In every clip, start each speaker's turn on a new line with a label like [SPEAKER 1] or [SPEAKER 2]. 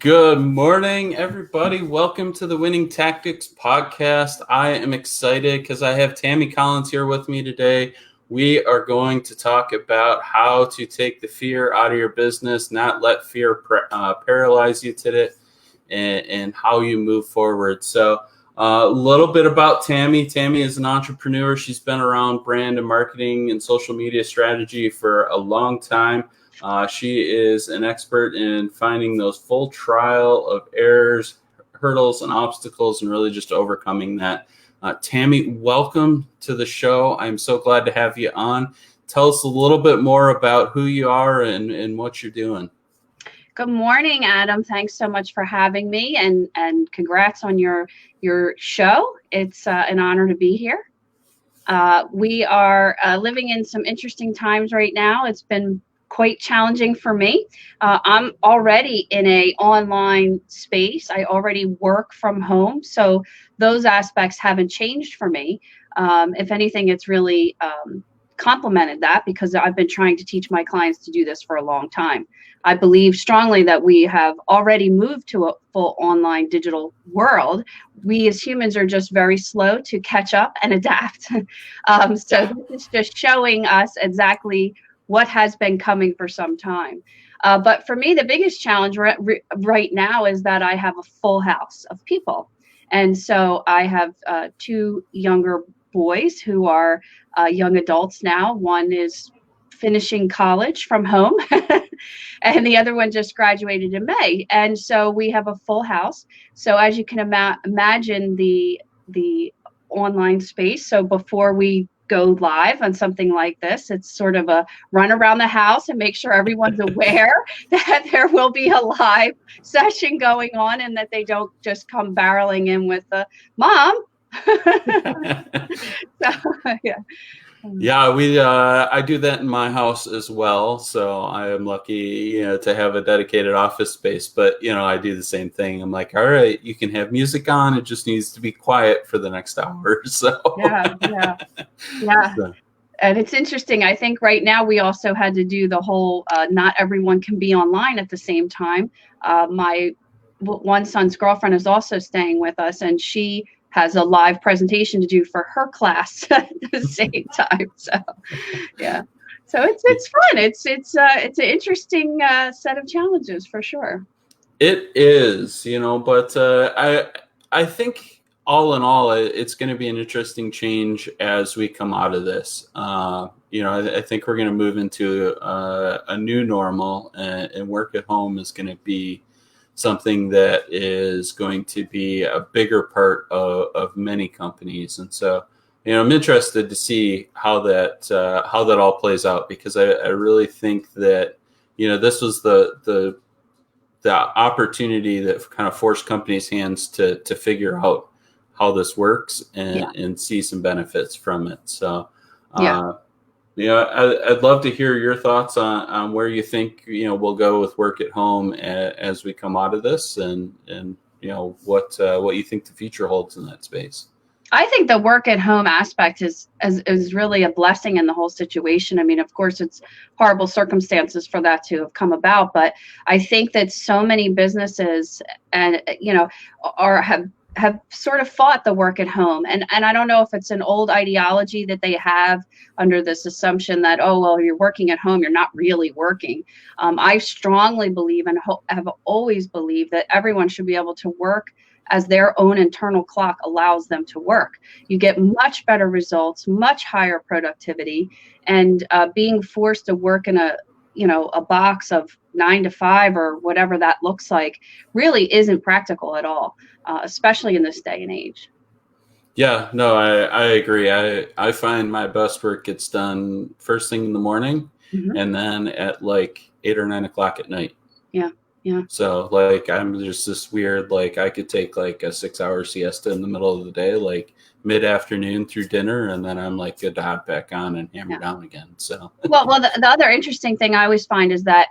[SPEAKER 1] Good morning, everybody. Welcome to the Winning Tactics podcast. I am excited because I have Tammy Collins here with me today. We are going to talk about how to take the fear out of your business, not let fear paralyze you today, and how you move forward. So a little bit about Tammy. Tammy is an entrepreneur. She's been around brand and marketing and social media strategy for a long time. She is an expert in finding those full trial of errors, hurdles, and obstacles, and really just overcoming that. Tammy, welcome to the show. I'm so glad to have you on. Tell us a little bit more about who you are and what you're doing.
[SPEAKER 2] Good morning, Adam. Thanks so much for having me, and congrats on your show. It's an honor to be here. We are living in some interesting times right now. It's been quite challenging for me. I'm already in a online space. I already work from home, so those aspects haven't changed for me. If anything, it's really complemented that because I've been trying to teach my clients to do this for a long time. I believe strongly that we have already moved to a full online digital world. We as humans are just very slow to catch up and adapt. So this is just showing us exactly what has been coming for some time. But for me, the biggest challenge right now is that I have a full house of people. And so I have two younger boys who are young adults now. One is finishing college from home and the other one just graduated in May. And so we have a full house. So as you can imagine the online space. So before we go live on something like this, it's sort of a run around the house and make sure everyone's aware that there will be a live session going on and that they don't just come barreling in with the mom. So, yeah.
[SPEAKER 1] Yeah, I do that in my house as well. So I am lucky, to have a dedicated office space. But I do the same thing. I'm like, all right, you can have music on. It just needs to be quiet for the next hour. So
[SPEAKER 2] yeah. So. And it's interesting. I think right now we also had to do the whole not everyone can be online at the same time. My one son's girlfriend is also staying with us, and she has a live presentation to do for her class at the same time. So, yeah. So it's fun. It's an interesting set of challenges for sure.
[SPEAKER 1] It is, but I think all in all, it's going to be an interesting change as we come out of this. I think we're going to move into a new normal, and work at home is going to be something that is going to be a bigger part of many companies. And so, I'm interested to see how that all plays out, because I really think that, this was the opportunity that kind of forced companies' hands to figure out how this works and see some benefits from it. So, I'd love to hear your thoughts on where you think, we'll go with work at home as we come out of this, and what you think the future holds in that space.
[SPEAKER 2] I think the work at home aspect is really a blessing in the whole situation. I mean, of course, it's horrible circumstances for that to have come about, but I think that so many businesses and have sort of fought the work at home. And I don't know if it's an old ideology that they have under this assumption that, oh, well, you're working at home, you're not really working. I strongly believe and have always believed that everyone should be able to work as their own internal clock allows them to work. You get much better results, much higher productivity, and being forced to work in a box of 9 to 5 or whatever that looks like really isn't practical at all, especially in this day and age.
[SPEAKER 1] Yeah, no, I agree. I find my best work gets done first thing in the morning, and then at like 8 or 9 o'clock at night.
[SPEAKER 2] Yeah.
[SPEAKER 1] So like, I'm just this weird, like I could take like a 6-hour siesta in the middle of the day, like mid-afternoon through dinner, and then I'm like good to hop back on and hammer down again. So
[SPEAKER 2] well, the other interesting thing I always find is that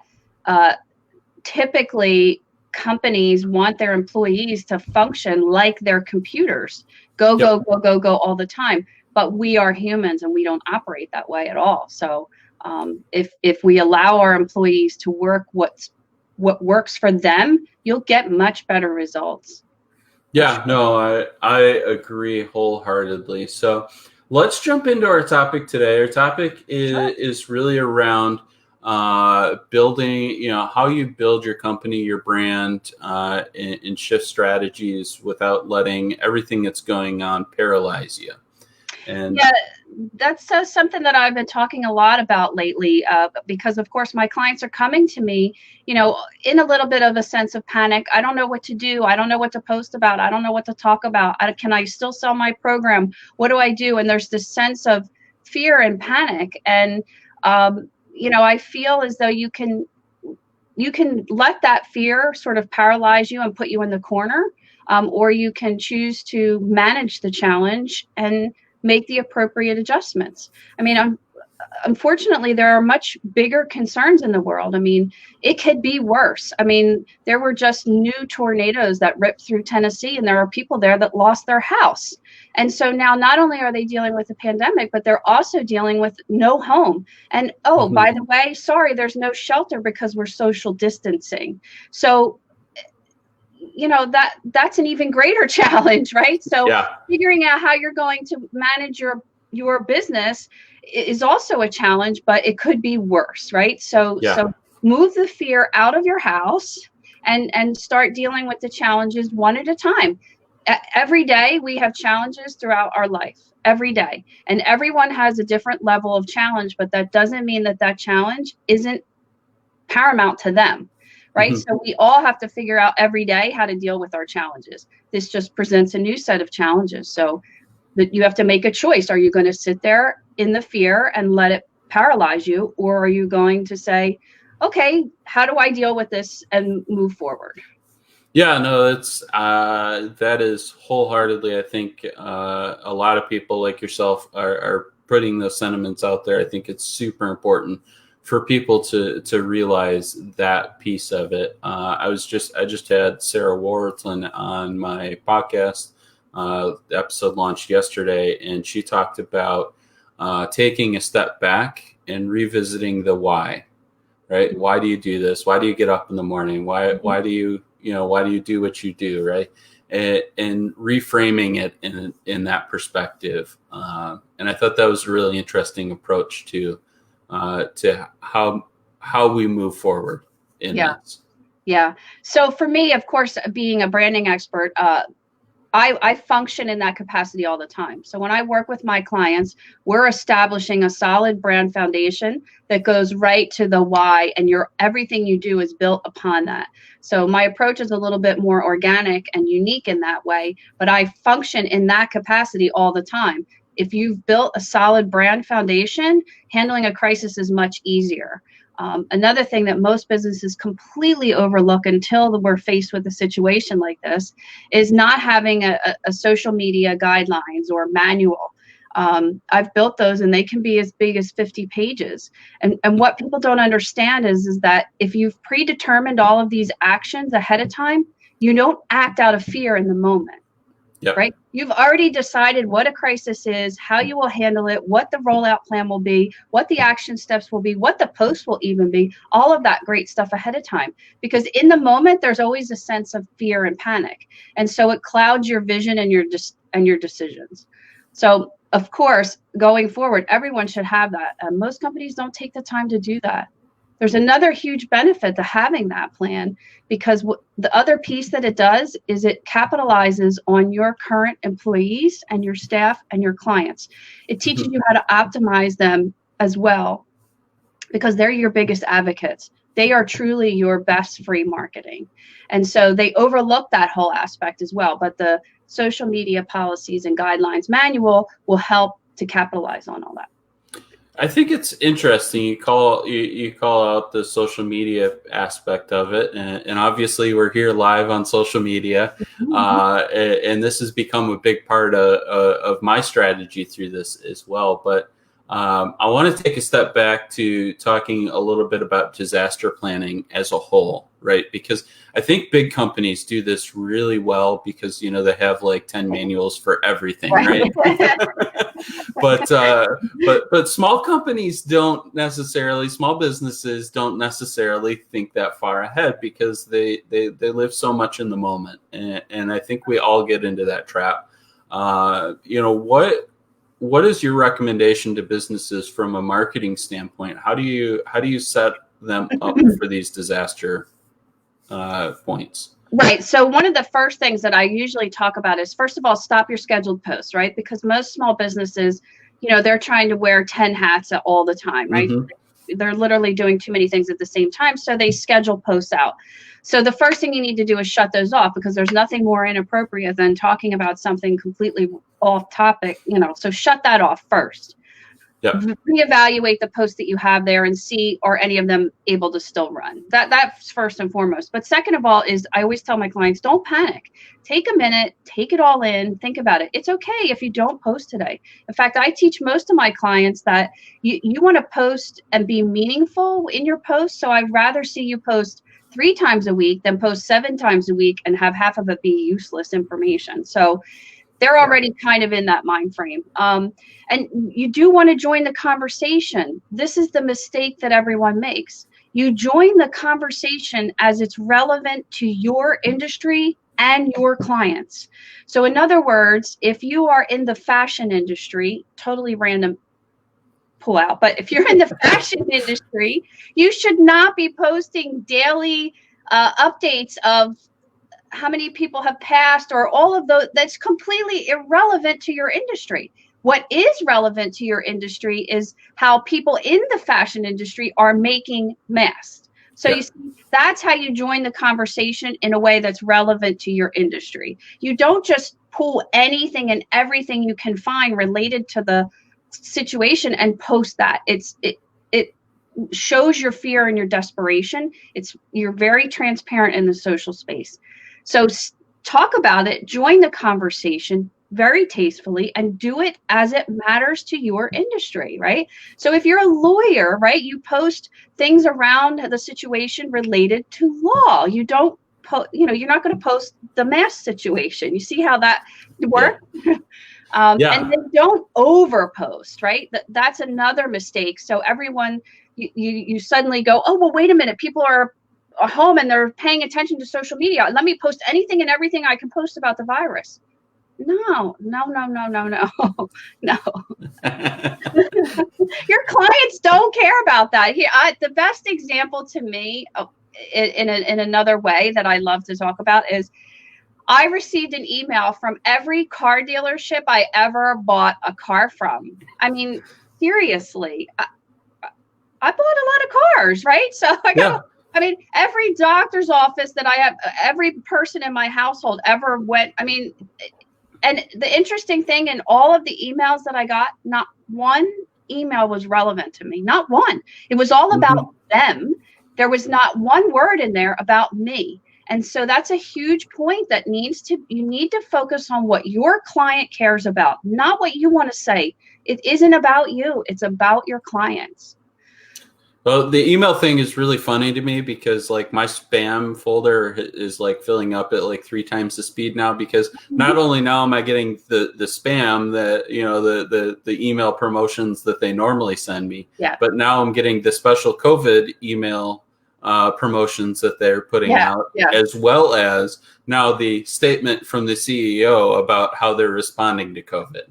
[SPEAKER 2] typically companies want their employees to function like their computers, go all the time. But we are humans and we don't operate that way at all. So if we allow our employees to work what's what works for them, you'll get much better results.
[SPEAKER 1] Yeah, no, I agree wholeheartedly. So let's jump into our topic today. Our topic is really around building, how you build your company, your brand, and shift strategies without letting everything that's going on paralyze you. And
[SPEAKER 2] yeah, that's something that I've been talking a lot about lately, because of course my clients are coming to me, in a little bit of a sense of panic. I don't know what to do. I don't know what to post about. I don't know what to talk about. Can I still sell my program? What do I do? And there's this sense of fear and panic. And, I feel as though you can let that fear sort of paralyze you and put you in the corner, or you can choose to manage the challenge and make the appropriate adjustments. I mean, unfortunately, there are much bigger concerns in the world. I mean, it could be worse. I mean, there were just new tornadoes that ripped through Tennessee, and there are people there that lost their house. And so now not only are they dealing with the pandemic, but they're also dealing with no home. And by the way, sorry, there's no shelter because we're social distancing. So that's an even greater challenge, right? So figuring out how you're going to manage your business is also a challenge, but it could be worse, right? So move the fear out of your house and start dealing with the challenges one at a time. Every day we have challenges throughout our life, every day, and everyone has a different level of challenge, but that doesn't mean that challenge isn't paramount to them. Right. So we all have to figure out every day how to deal with our challenges. This just presents a new set of challenges. So that you have to make a choice. Are you going to sit there in the fear and let it paralyze you? Or are you going to say, okay, how do I deal with this and move forward?
[SPEAKER 1] Yeah, no, that is wholeheartedly. I think a lot of people like yourself are putting those sentiments out there. I think it's super important for people to realize that piece of it. I just had Sarah Warburton on my podcast. The episode launched yesterday, and she talked about taking a step back and revisiting the why. Right? Why do you do this? Why do you get up in the morning? Why do you do what you do? Right? And reframing it in that perspective. And I thought that was a really interesting approach to how we move forward in this.
[SPEAKER 2] Yeah. So for me, of course, being a branding expert, I function in that capacity all the time. So when I work with my clients, we're establishing a solid brand foundation that goes right to the why, and everything you do is built upon that. So my approach is a little bit more organic and unique in that way, but I function in that capacity all the time. If you've built a solid brand foundation, handling a crisis is much easier. Another thing that most businesses completely overlook until we're faced with a situation like this is not having a social media guidelines or manual. I've built those, and they can be as big as 50 pages. And what people don't understand is that if you've predetermined all of these actions ahead of time, you don't act out of fear in the moment. Yep. Right? You've already decided what a crisis is, how you will handle it, what the rollout plan will be, what the action steps will be, what the post will even be, all of that great stuff ahead of time. Because in the moment, there's always a sense of fear and panic. And so it clouds your vision and your decisions. So, of course, going forward, everyone should have that. Most companies don't take the time to do that. There's another huge benefit to having that plan, because the other piece that it does is it capitalizes on your current employees and your staff and your clients. It teaches you how to optimize them as well, because they're your biggest advocates. They are truly your best free marketing. And so they overlook that whole aspect as well. But the social media policies and guidelines manual will help to capitalize on all that.
[SPEAKER 1] I think it's interesting. You call out the social media aspect of it, and obviously we're here live on social media, and this has become a big part of my strategy through this as well. But I want to take a step back to talking a little bit about disaster planning as a whole, right? Because I think big companies do this really well because, you know, they have like 10 manuals for everything, right? But small companies don't necessarily, small businesses don't necessarily think that far ahead because they live so much in the moment. And I think we all get into that trap. You know, what is your recommendation to businesses from a marketing standpoint? How do you set them up for these disaster points?
[SPEAKER 2] Right. So one of the first things that I usually talk about is, first of all, stop your scheduled posts, right? Because most small businesses, you know, they're trying to wear 10 hats all the time, right? Mm-hmm. They're literally doing too many things at the same time. So they schedule posts out. So the first thing you need to do is shut those off, because there's nothing more inappropriate than talking about something completely off topic, you know, so shut that off first. Yep. Reevaluate the posts that you have there and see, are any of them able to still run? That's first and foremost. But second of all is, I always tell my clients, don't panic. Take a minute, take it all in, think about it. It's okay if you don't post today. In fact, I teach most of my clients that you want to post and be meaningful in your posts. So I'd rather see you post 3 times a week than post 7 times a week and have half of it be useless information. So they're already kind of in that mind frame. And you do want to join the conversation. This is the mistake that everyone makes. You join the conversation as it's relevant to your industry and your clients. So in other words, if you are in the fashion industry, totally random pull out, but if you're in the fashion industry, you should not be posting daily updates of how many people have passed or all of those. That's completely irrelevant to your industry. What is relevant to your industry is how people in the fashion industry are making masks. So you see, that's how you join the conversation in a way that's relevant to your industry. You don't just pull anything and everything you can find related to the situation and post that. It shows your fear and your desperation. You're very transparent in the social space. So talk about it, join the conversation very tastefully, and do it as it matters to your industry, right? So if you're a lawyer, right, you post things around the situation related to law. You don't you're not going to post the mass situation. You see how that works? Yeah. And then don't overpost, right? That's another mistake. So everyone, you suddenly go, oh, well, wait a minute. People are home and they're paying attention to social media. Let me post anything and everything I can post about the virus. No. Your clients don't care about that. The best example to me in another way that I love to talk about is, I received an email from every car dealership I ever bought a car from. I mean, seriously, I bought a lot of cars, right? So I mean, every doctor's office that I have, every person in my household ever went. I mean, and the interesting thing, in all of the emails that I got, not one email was relevant to me. Not one. It was all about them. There was not one word in there about me. And so that's a huge point that you need to focus on what your client cares about, not what you want to say. It isn't about you. It's about your clients.
[SPEAKER 1] Well, the email thing is really funny to me because like my spam folder is like filling up at like 3 times the speed now, because not only now am I getting the spam that, you know, the email promotions that they normally send me, but now I'm getting the special COVID email promotions that they're putting out, as well as now the statement from the CEO about how they're responding to COVID.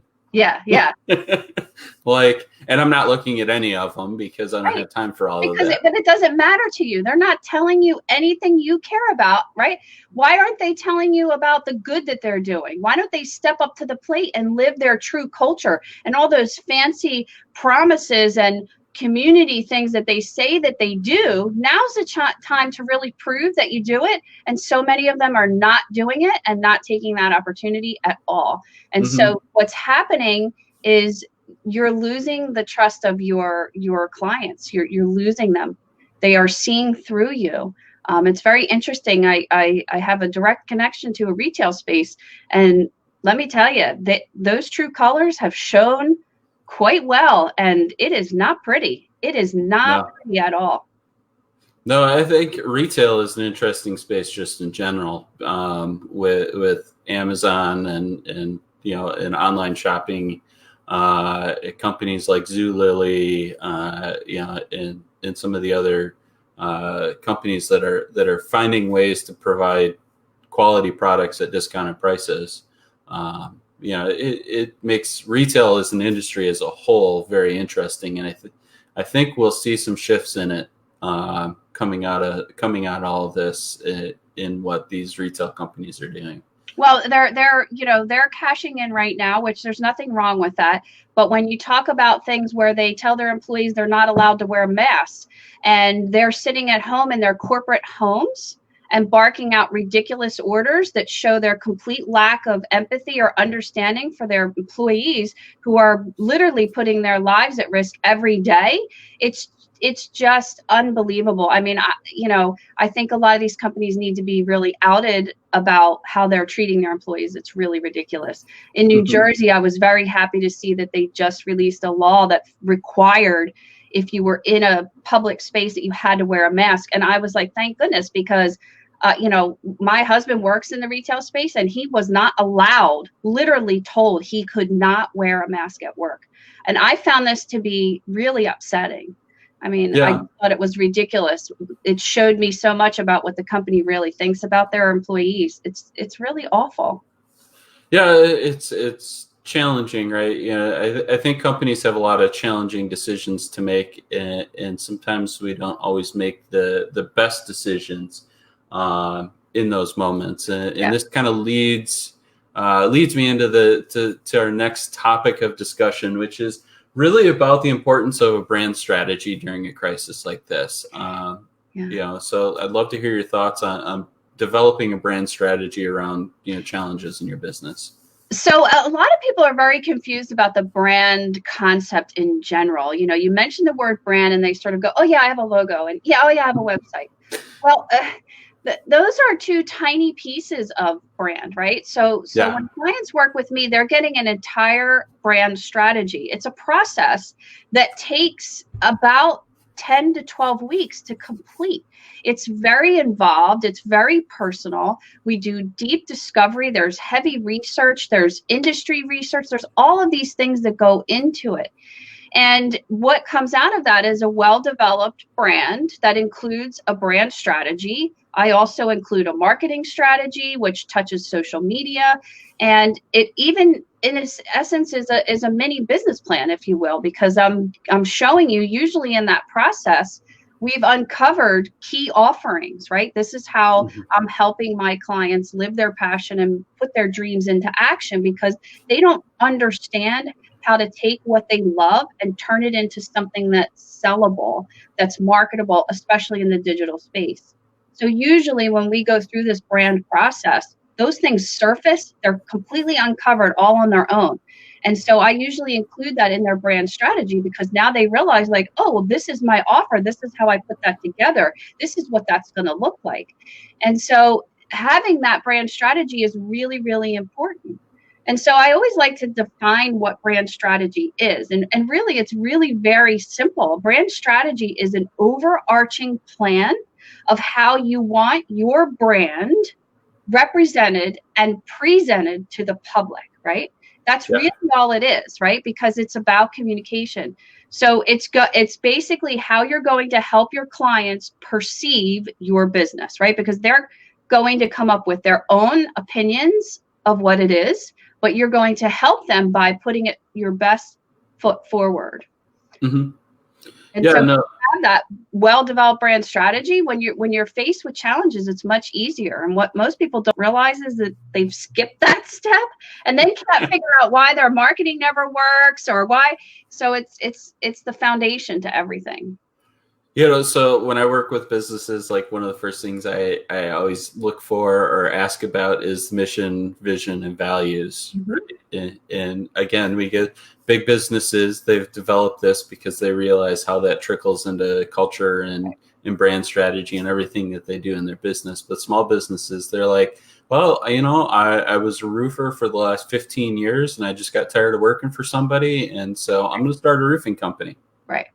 [SPEAKER 1] Like, and I'm not looking at any of them because I don't have time for all of that.
[SPEAKER 2] But it doesn't matter to you. They're not telling you anything you care about, right? Why aren't they telling you about the good that they're doing? Why don't they step up to the plate and live their true culture and all those fancy promises and community things that they say that they do? Now's the time to really prove that you do it. And so many of them are not doing it and not taking that opportunity at all. And so what's happening is you're losing the trust of your clients. You're losing them. They are seeing through you. It's very interesting. I have a direct connection to a retail space, and let me tell you that those true colors have shown quite well, and it is not pretty. It is not
[SPEAKER 1] No.
[SPEAKER 2] pretty at all.
[SPEAKER 1] No, I think retail is an interesting space just in general, with Amazon and and online shopping, companies like Zulily, and some of the other companies that are finding ways to provide quality products at discounted prices. It makes retail as an industry as a whole very interesting, and I think we'll see some shifts in it coming out all of this in what these retail companies are doing.
[SPEAKER 2] Well, they're cashing in right now, which there's nothing wrong with that. But when you talk about things where they tell their employees they're not allowed to wear masks, and they're sitting at home in their corporate homes and barking out ridiculous orders that show their complete lack of empathy or understanding for their employees who are literally putting their lives at risk every day, it's just unbelievable. I mean, I think a lot of these companies need to be really outed about how they're treating their employees. It's really ridiculous. In New Jersey, I was very happy to see that they just released a law that required, if you were in a public space, that you had to wear a mask. And I was like, thank goodness, because my husband works in the retail space, and he was not allowed, literally told he could not wear a mask at work. And I found this to be really upsetting. I mean, yeah. I thought it was ridiculous. It showed me so much about what the company really thinks about their employees. It's really awful.
[SPEAKER 1] Yeah, it's challenging, right? I think companies have a lot of challenging decisions to make, and sometimes we don't always make the best decisions in those moments. And this kind of leads me into to our next topic of discussion, which is really about the importance of a brand strategy during a crisis like this. So I'd love to hear your thoughts on developing a brand strategy around challenges in your business.
[SPEAKER 2] So a lot of people are very confused about the brand concept in general. You mention the word brand and they sort of go, oh yeah, I have a logo, and yeah, oh yeah, I have a website. Well, those are two tiny pieces of brand, right? So when clients work with me, they're getting an entire brand strategy. It's a process that takes about 10 to 12 weeks to complete. It's very involved. It's very personal. We do deep discovery. There's heavy research. There's industry research. There's all of these things that go into it. And what comes out of that is a well-developed brand that includes a brand strategy. I also include a marketing strategy, which touches social media. And it even, in its essence, is a mini business plan, if you will, because I'm showing you, usually in that process, we've uncovered key offerings, right? This is how I'm helping my clients live their passion and put their dreams into action, because they don't understand how to take what they love and turn it into something that's sellable, that's marketable, especially in the digital space. So usually when we go through this brand process, those things surface, they're completely uncovered all on their own. And so I usually include that in their brand strategy, because now they realize, like, oh, well, this is my offer. This is how I put that together. This is what that's going to look like. And so having that brand strategy is really, really important. And so I always like to define what brand strategy is. And really, it's really very simple. Brand strategy is an overarching plan of how you want your brand represented and presented to the public, right? That's really all it is, right? Because it's about communication. So it's basically how you're going to help your clients perceive your business, right? Because they're going to come up with their own opinions of what it is, but you're going to help them by putting it your best foot forward. Mm-hmm. And so have that well-developed brand strategy, when you're faced with challenges, it's much easier. And what most people don't realize is that they've skipped that step and then can't figure out why their marketing never works or why. So it's the foundation to everything.
[SPEAKER 1] So when I work with businesses, like one of the first things I always look for or ask about is mission, vision, and values. Mm-hmm. And again, we get big businesses, they've developed this because they realize how that trickles into culture and and brand strategy and everything that they do in their business. But small businesses, they're like, well, I was a roofer for the last 15 years and I just got tired of working for somebody. And so I'm going to start a roofing company.
[SPEAKER 2] Right.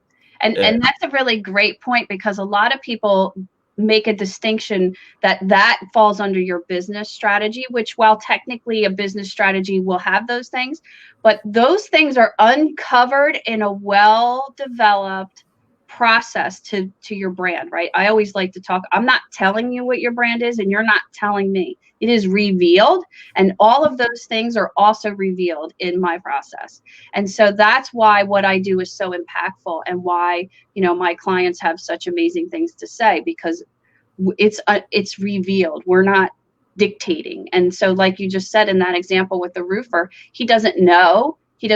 [SPEAKER 2] And that's a really great point, because a lot of people make a distinction that falls under your business strategy, which, while technically a business strategy will have those things, but those things are uncovered in a well-developed process to your brand, right? I always like to talk, I'm not telling you what your brand is and you're not telling me. It is revealed, and all of those things are also revealed in my process. And so that's why what I do is so impactful, and why, my clients have such amazing things to say, because it's revealed. We're not dictating. And so, like you just said in that example with the roofer, he doesn't know. He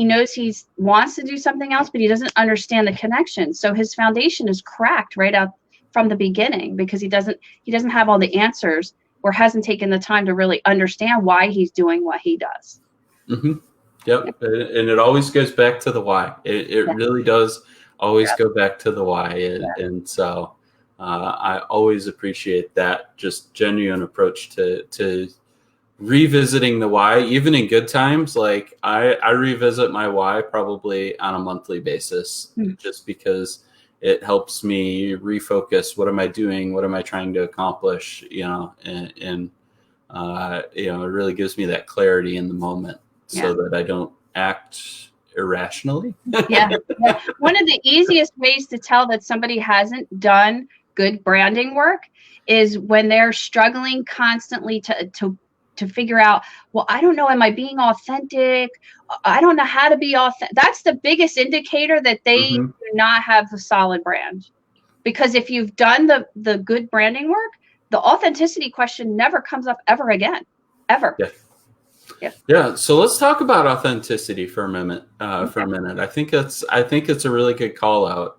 [SPEAKER 2] knows he wants to do something else, but he doesn't understand the connection. So his foundation is cracked right out from the beginning, because he doesn't have all the answers, or hasn't taken the time to really understand why he's doing what he does.
[SPEAKER 1] Mm-hmm. Yep. And it always goes back to the why. It really does always go back to the why. And so I always appreciate that just genuine approach to revisiting the why, even in good times. Like I revisit my why probably on a monthly basis, just because it helps me refocus. What am I doing? What am I trying to accomplish? And it really gives me that clarity in the moment, so that I don't act irrationally.
[SPEAKER 2] Yeah. One of the easiest ways to tell that somebody hasn't done good branding work is when they're struggling constantly to figure out, well, I don't know, am I being authentic? I don't know how to be authentic. That's the biggest indicator that they do not have a solid brand. Because if you've done the good branding work, the authenticity question never comes up ever again, ever.
[SPEAKER 1] Yeah. So let's talk about authenticity for a minute. I think it's a really good call out.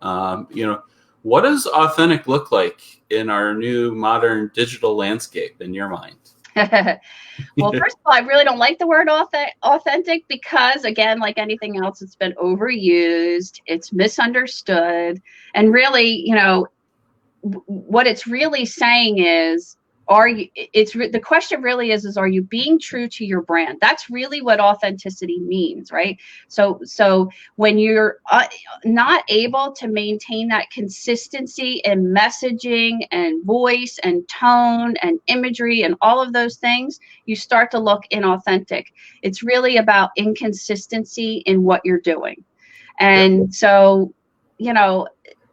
[SPEAKER 1] What does authentic look like in our new modern digital landscape in your mind?
[SPEAKER 2] Well, first of all, I really don't like the word authentic, because, again, like anything else, it's been overused, it's misunderstood, and really, what it's really saying is, the question really is are you being true to your brand? That's really what authenticity means, right? So when you're not able to maintain that consistency in messaging and voice and tone and imagery and all of those things, you start to look inauthentic. It's really about inconsistency in what you're doing. And so,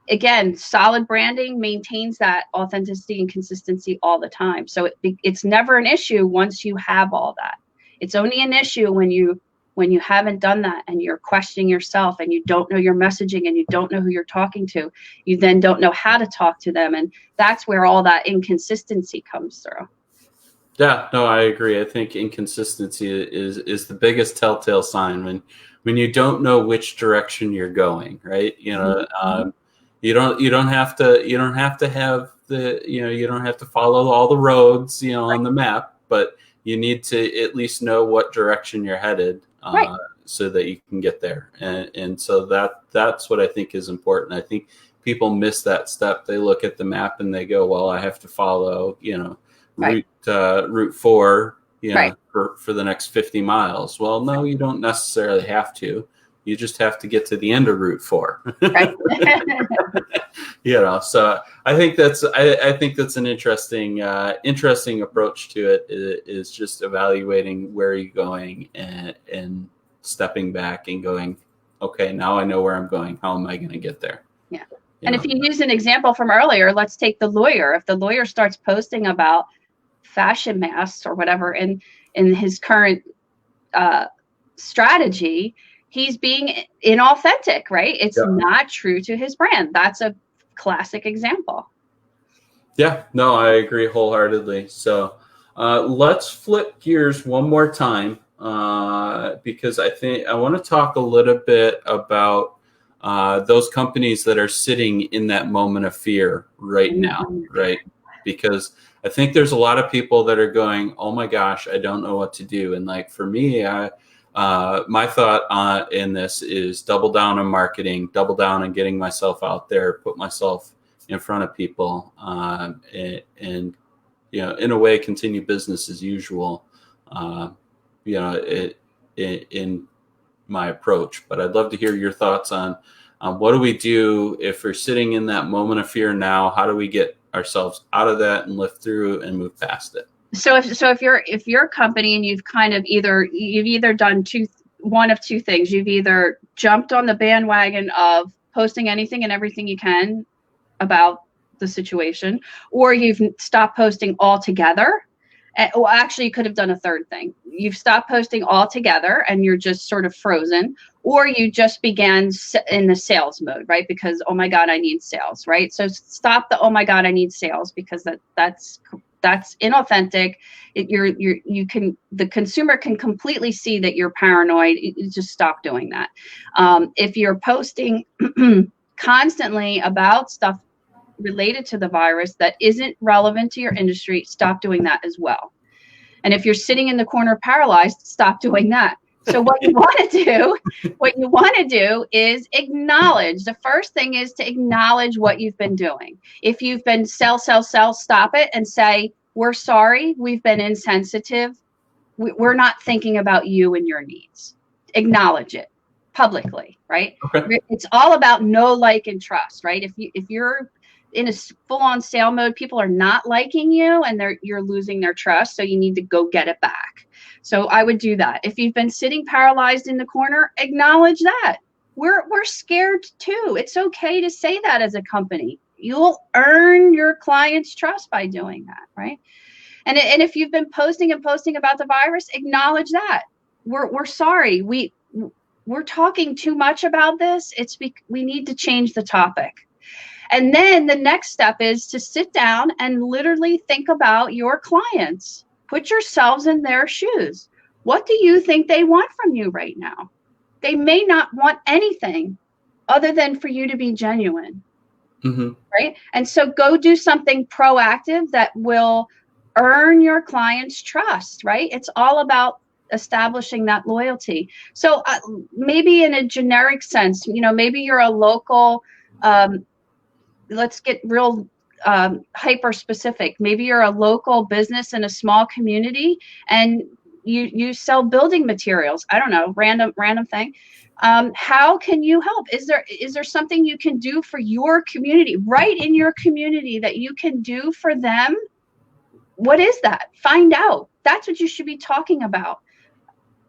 [SPEAKER 2] again, solid branding maintains that authenticity and consistency all the time. So it's never an issue once you have all that. It's only an issue when you haven't done that, and you're questioning yourself, and you don't know your messaging, and you don't know who you're talking to. You then don't know how to talk to them, and that's where all that inconsistency comes through.
[SPEAKER 1] Yeah, no, I agree. I think inconsistency is the biggest telltale sign when you don't know which direction you're going, right? You don't have to have you don't have to follow all the roads, on the map, but you need to at least know what direction you're headed, so that you can get there. And so that's what I think is important. I think people miss that step. They look at the map and they go, well, I have to follow, Route 4, for the next 50 miles. Well, no, you don't necessarily have to. You just have to get to the end of Route 4. Right. So I think that's an interesting approach to it, is just evaluating where you're going and stepping back and going, okay, now I know where I'm going. How am I going to get there?
[SPEAKER 2] Yeah. And if you use an example from earlier, let's take the lawyer. If the lawyer starts posting about fashion masks or whatever in his current strategy, he's being inauthentic, right? It's not true to his brand. That's a classic example.
[SPEAKER 1] Yeah, no, I agree wholeheartedly. So let's flip gears one more time, because I think I want to talk a little bit about those companies that are sitting in that moment of fear right now, right? Because I think there's a lot of people that are going, oh my gosh, I don't know what to do. And like for me, my thought in this is double down on marketing, double down on getting myself out there, put myself in front of people, and in a way, continue business as usual. In my approach. But I'd love to hear your thoughts on what do we do if we're sitting in that moment of fear now? How do we get ourselves out of that and lift through and move past it?
[SPEAKER 2] So if you're a company and you've kind of either done one of two things. You've either jumped on the bandwagon of posting anything and everything you can about the situation, or you've stopped posting altogether. Well, actually, you could have done a third thing. You've stopped posting altogether and you're just sort of frozen, or you just began in the sales mode, right? Because, oh my God, I need sales, right? So stop the, oh my God, I need sales, because that's inauthentic. The consumer can completely see that you're paranoid. You just stop doing that. If you're posting constantly about stuff related to the virus that isn't relevant to your industry, stop doing that as well. And if you're sitting in the corner paralyzed, stop doing that. So what you want to do is acknowledge. The first thing is to acknowledge what you've been doing. If you've been sell, stop it and say, we're sorry, we've been insensitive. We're not thinking about you and your needs. Acknowledge it publicly, right?
[SPEAKER 1] Okay.
[SPEAKER 2] It's all about know, like, and trust, right? If you're in a full-on sale mode, people are not liking you and you're losing their trust. So you need to go get it back. So I would do that. If you've been sitting paralyzed in the corner, acknowledge that. We're scared too. It's okay to say that as a company. You'll earn your clients' trust by doing that, right? And if you've been posting about the virus, acknowledge that. We're sorry. We're talking too much about this. We need to change the topic. And then the next step is to sit down and literally think about your clients. Put yourselves in their shoes. What do you think they want from you right now? They may not want anything other than for you to be genuine, right? And so go do something proactive that will earn your clients' trust, right? It's all about establishing that loyalty. So maybe in a generic sense, maybe you're a local, let's get real hyper specific. Maybe you're a local business in a small community and you sell building materials. I don't know, random thing. How can you help? Is there something you can do for your community, right in your community, that you can do for them? What is that? Find out. That's what you should be talking about.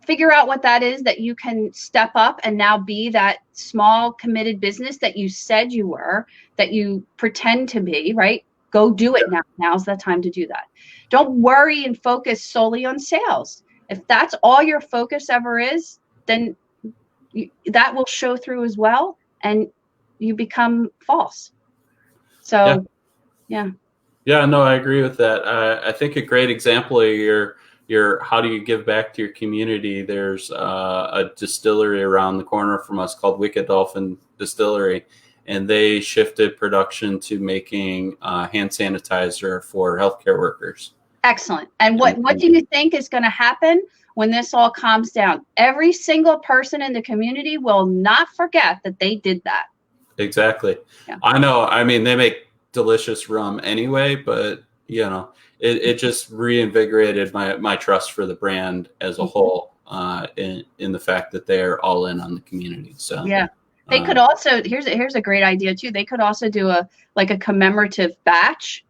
[SPEAKER 2] Figure out what that is that you can step up and now be that small committed business that you said you were, that you pretend to be, right? Go do it now. Now's the time to do that. Don't worry and focus solely on sales. If that's all your focus ever is, then that will show through as well, and you become false. So, yeah.
[SPEAKER 1] Yeah, no, I agree with that. I think a great example of your how do you give back to your community? There's a distillery around the corner from us called Wicked Dolphin Distillery, and they shifted production to making hand sanitizer for healthcare workers.
[SPEAKER 2] Excellent. And what do you think is going to happen when this all calms down? Every single person in the community will not forget that they did that.
[SPEAKER 1] Exactly.
[SPEAKER 2] Yeah.
[SPEAKER 1] I know. I mean, they make delicious rum anyway, but it just reinvigorated my trust for the brand as a whole, in the fact that they're all in on the community. So
[SPEAKER 2] yeah, they could also, here's a great idea too. They could also do a commemorative batch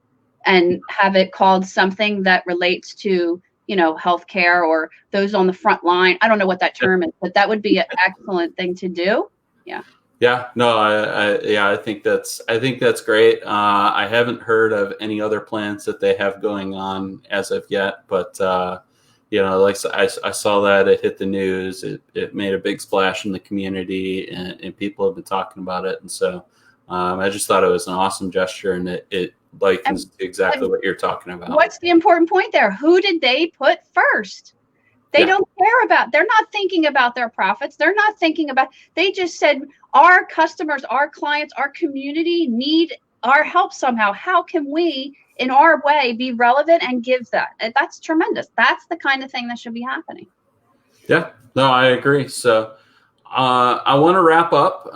[SPEAKER 2] and have it called something that relates to healthcare or those on the front line. I don't know what that term is, but that would be an excellent thing to do. Yeah.
[SPEAKER 1] Yeah, no, I think that's great. I haven't heard of any other plans that they have going on as of yet, but like I saw that it hit the news. It made a big splash in the community, and people have been talking about it. And so I just thought it was an awesome gesture, and it likens exactly what you're talking about.
[SPEAKER 2] What's the important point there? Who did they put first? They don't care about, they're not thinking about their profits. They're not thinking about, they just said, our customers, our clients, our community need our help somehow. How can we, in our way, be relevant and give that? And that's tremendous. That's the kind of thing that should be happening.
[SPEAKER 1] Yeah, no, I agree. So I want to wrap up.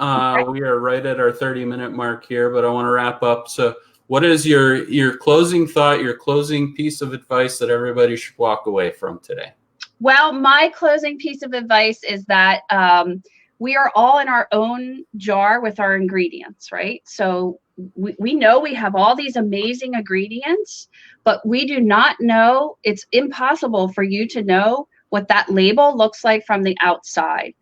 [SPEAKER 1] We are right at our 30-minute mark here, but I want to wrap up. So what is your closing thought, your closing piece of advice that everybody should walk away from today?
[SPEAKER 2] Well, my closing piece of advice is that we are all in our own jar with our ingredients, right? So we know we have all these amazing ingredients, but we do not know, it's impossible for you to know what that label looks like from the outside.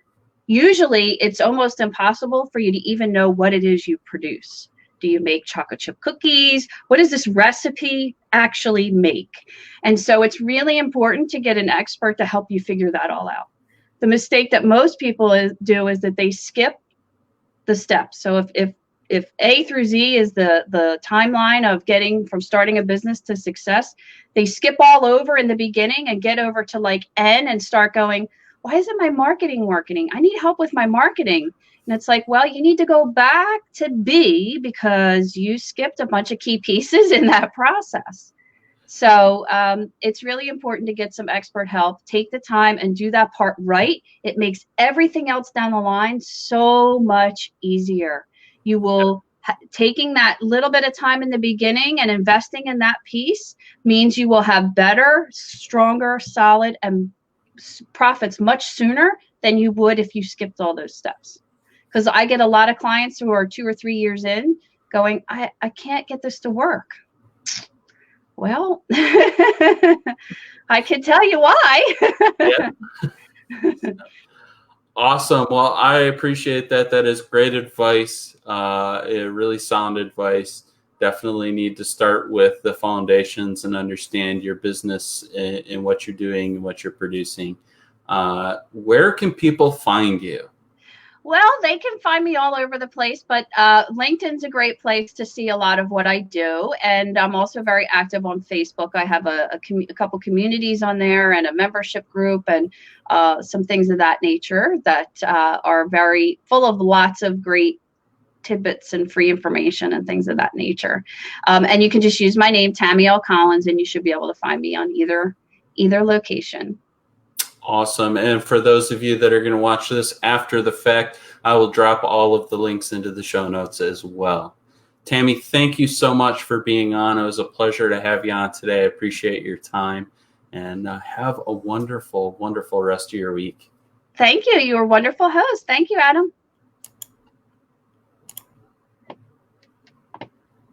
[SPEAKER 2] Usually, it's almost impossible for you to even know what it is you produce. Do you make chocolate chip cookies? What does this recipe actually make? And so it's really important to get an expert to help you figure that all out. The mistake that most people do is that they skip the steps. So if A through Z is the timeline of getting from starting a business to success, they skip all over in the beginning and get over to like N and start going, why isn't my marketing working? I need help with my marketing. And it's like, well, you need to go back to B because you skipped a bunch of key pieces in that process. So it's really important to get some expert help. Take the time and do that part right. It makes everything else down the line so much easier. You will, taking that little bit of time in the beginning and investing in that piece means you will have better, stronger, solid, and profits much sooner than you would if you skipped all those steps. Because I get a lot of clients who are 2 or 3 years in going, I can't get this to work. Well, I can tell you why.
[SPEAKER 1] Yeah. Awesome. Well, I appreciate that. That is great advice. Really sound advice. Definitely need to start with the foundations and understand your business and what you're doing and what you're producing. Where can people find you?
[SPEAKER 2] Well, they can find me all over the place, but LinkedIn's a great place to see a lot of what I do. And I'm also very active on Facebook. I have a couple communities on there and a membership group and some things of that nature that are very full of lots of great tidbits and free information and things of that nature. And you can just use my name, Tammy L. Collins, and you should be able to find me on either location.
[SPEAKER 1] Awesome. And for those of you that are going to watch this after the fact, I will drop all of the links into the show notes as well. Tammy, thank you so much for being on. It was a pleasure to have you on today. I appreciate your time, and have a wonderful, wonderful rest of your week.
[SPEAKER 2] Thank you. You were a wonderful host. Thank you, Adam.